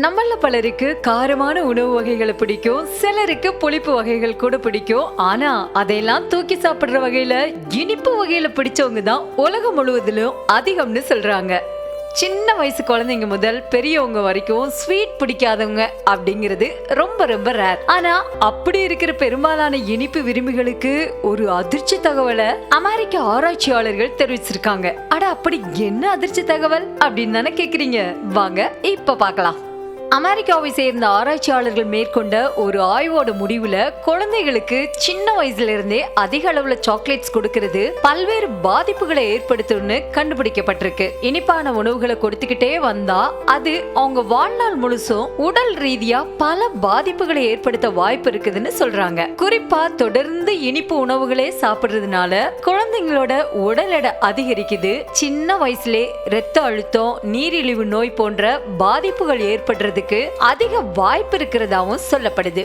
நம்மள பலருக்கு காரமான உணவு வகைகளை பிடிக்கும், சிலருக்கு புளிப்பு வகைகள் கூட பிடிக்கும். ஆனா அதையெல்லாம் தூக்கி சாப்பிடுற வகையில இனிப்பு வகையில பிடிச்சவங்க தான் உலகம் முழுவதிலும் அதிகம்னு சொல்றாங்க. சின்ன வயசு குழந்தைங்க முதல் பெரியவங்க வரைக்கும் ஸ்வீட் பிடிக்காதவங்க அப்படிங்கிறது ரொம்ப ரொம்ப ரேர். ஆனா அப்படி இருக்கிற பெரும்பாலான இனிப்பு விரும்பிகளுக்கு ஒரு அதிர்ச்சி தகவலை அமெரிக்க ஆராய்ச்சியாளர்கள் தெரிவிச்சிருக்காங்க. அட அப்படி என்ன அதிர்ச்சி தகவல் அப்படின்னு தானே கேக்குறீங்க? வாங்க இப்ப பார்க்கலாம். அமெரிக்காவை சேர்ந்த ஆராய்ச்சியாளர்கள் மேற்கொண்ட ஒரு ஆய்வோட முடிவுல குழந்தைகளுக்கு சின்ன வயசுல இருந்தே அதிக அளவுல சாக்லேட்ஸ் கொடுக்கிறது பல்வேறு பாதிப்புகளை ஏற்படுத்தும்னு கண்டுபிடிக்கப்பட்டிருக்கு. இனிப்பான உணவுகளை கொடுத்துக்கிட்டே வந்தா அது அவங்க வாழ்நாள் முழுசும் உடல் ரீதியா பல பாதிப்புகளை ஏற்படுத்த வாய்ப்பு இருக்குதுன்னு சொல்றாங்க. குறிப்பா தொடர்ந்து இனிப்பு உணவுகளே சாப்பிடுறதுனால குழந்தைங்களோட உடல் எடை அதிகரிக்குது. சின்ன வயசுலே இரத்த அழுத்தம், நீரிழிவு நோய் போன்ற பாதிப்புகள் ஏற்படுறதுக்கு அதிக வாய்ப்பு இருக்கிறதாவும் சொல்லப்படுது.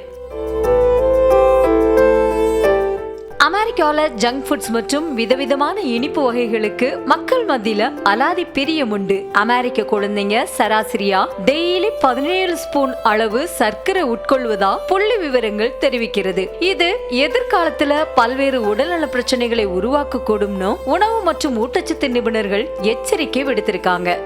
அமெரிக்கால ஜங்க் ஃபுட்ஸ் மற்றும் விதவிதமான இனிப்பு வகைகளுக்கு மக்கள் மத்தியில அலாதி பிரியம் உண்டு. அமெரிக்க குழந்தைங்க சராசரியா டெய்லி 17 ஸ்பூன் அளவு சர்க்கரை உட்கொள்வதா புள்ளி விவரங்கள் தெரிவிக்கிறது. இது எதிர்காலத்துல பல்வேறு உடல்நல பிரச்சனைகளை உருவாக்க கூடும்னு உணவு மற்றும் ஊட்டச்சத்து நிபுணர்கள் எச்சரிக்கை விடுத்திருக்காங்க.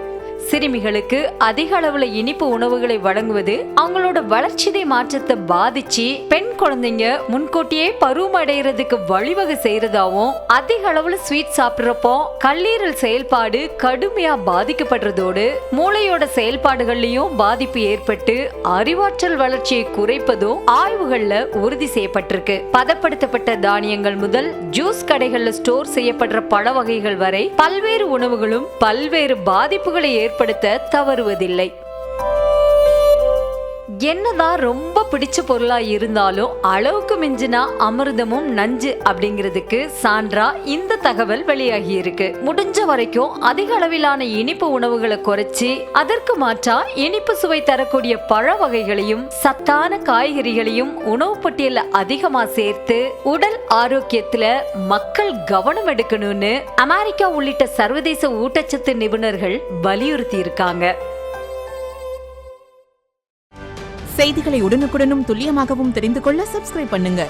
சிறுமிகளுக்கு அதிக அளவுல இனிப்பு உணவுகளை வழங்குவது அவங்களோட வளர்ச்சிதை மாற்றத்தை பாதிச்சு பெண் குழந்தைங்க முன்கூட்டியே பருவம் அடைகிறதுக்கு வழிவகை செய்யறதாவும், அதிக அளவுல ஸ்வீட் சாப்பிடுறப்போ கல்லீரல் செயல்பாடு கடுமையா பாதிக்கப்படுறதோடு மூளையோட செயல்பாடுகள்லயும் பாதிப்பு ஏற்பட்டு அறிவாற்றல் வளர்ச்சியை குறைப்பதும் ஆய்வுகள்ல உறுதி செய்யப்பட்டிருக்கு. பதப்படுத்தப்பட்ட தானியங்கள் முதல் ஜூஸ் கடைகள்ல ஸ்டோர் செய்யப்படுற பழ வகைகள் வரை பல்வேறு உணவுகளும் பல்வேறு பாதிப்புகளை ஏற்படுத்த தவறுவதில்லை. என்னதான் ரொம்ப பிடிச்ச பொருளா இருந்தாலும் அளவுக்கு மிஞ்சினா அமிர்தமும் நஞ்சு அப்படிங்கிறதுக்கு சான்றா இந்த தகவல் வெளியாகி இருக்கு. முடிஞ்ச வரைக்கும் அதிக அளவிலான இனிப்பு உணவுகளை குறைச்சி அதற்கு மாற்றா இனிப்பு சுவை தரக்கூடிய பழ வகைகளையும் சத்தான காய்கறிகளையும் உணவு பட்டியல அதிகமா சேர்த்து உடல் ஆரோக்கியத்துல மக்கள் கவனம் எடுக்கணும்னு அமெரிக்கா உள்ளிட்ட சர்வதேச ஊட்டச்சத்து நிபுணர்கள் வலியுறுத்தி இருக்காங்க. செய்திகளை உடனுக்குடனும் துல்லியமாகவும் தெரிந்து கொள்ள சப்ஸ்கிரைப் பண்ணுங்க.